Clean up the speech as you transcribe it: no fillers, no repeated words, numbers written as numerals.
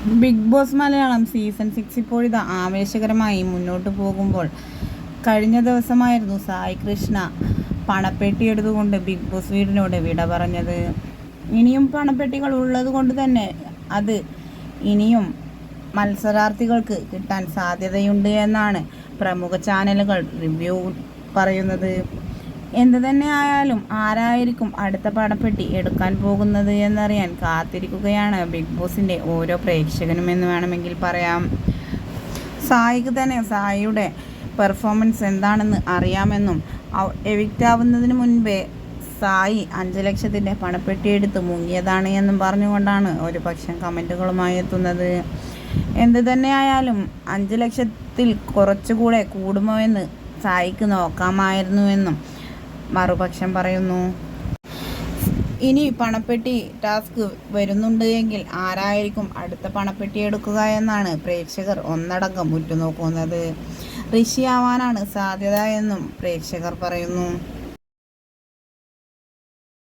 Big boss Malayalam season 6 ഇപ്പോഴിതാ ആവേശകരമായി മുന്നോട്ട് പോകുമ്പോൾ കഴിഞ്ഞ ദിവസമായിരുന്നു സായി കൃഷ്ണ പണപ്പെട്ടി എടുത്തുകൊണ്ട് ബിഗ് ബോസ് വീടിനോട് വിട പറഞ്ഞത്. ഇനിയും പണപ്പെട്ടികൾ ഉള്ളത് കൊണ്ട് തന്നെ അത് ഇനിയും മത്സരാർത്ഥികൾക്ക് കിട്ടാൻ സാധ്യതയുണ്ട് എന്നാണ് പ്രമുഖ ചാനലുകൾ റിവ്യൂ പറയുന്നത്. എന്തു തന്നെ ആയാലും ആരായിരിക്കും അടുത്ത പണപ്പെട്ടി എടുക്കാൻ പോകുന്നത് എന്നറിയാൻ കാത്തിരിക്കുകയാണ് ബിഗ് ബോസിൻ്റെ ഓരോ പ്രേക്ഷകനും എന്ന് വേണമെങ്കിൽ പറയാം. സായിക്ക് തന്നെ സായിയുടെ പെർഫോമൻസ് എന്താണെന്ന് അറിയാമെന്നും എവിക്റ്റ് ആവുന്നതിന് മുൻപേ സായി 5 ലക്ഷത്തിൻ്റെ പണപ്പെട്ടി എടുത്ത് മുങ്ങിയതാണ് എന്നും പറഞ്ഞുകൊണ്ടാണ് ഒരു പക്ഷം കമൻറ്റുകളുമായി എത്തുന്നത്. എന്തു തന്നെയായാലും 5 ലക്ഷത്തിൽ കുറച്ചുകൂടെ കൂടുമോ എന്ന് സായിക്ക് നോക്കാമായിരുന്നുവെന്നും മറുപക്ഷം പറയുന്നു. ഇനി പണപ്പെട്ടി ടാസ്ക് വരുന്നുണ്ട് എങ്കിൽ ആരായിരിക്കും അടുത്ത പണപ്പെട്ടി എടുക്കുക എന്നാണ് പ്രേക്ഷകർ ഒന്നടങ്കം ഉറ്റുനോക്കുന്നത്. ഋഷി ആവാനാണ് സാധ്യത എന്നും പ്രേക്ഷകർ പറയുന്നു.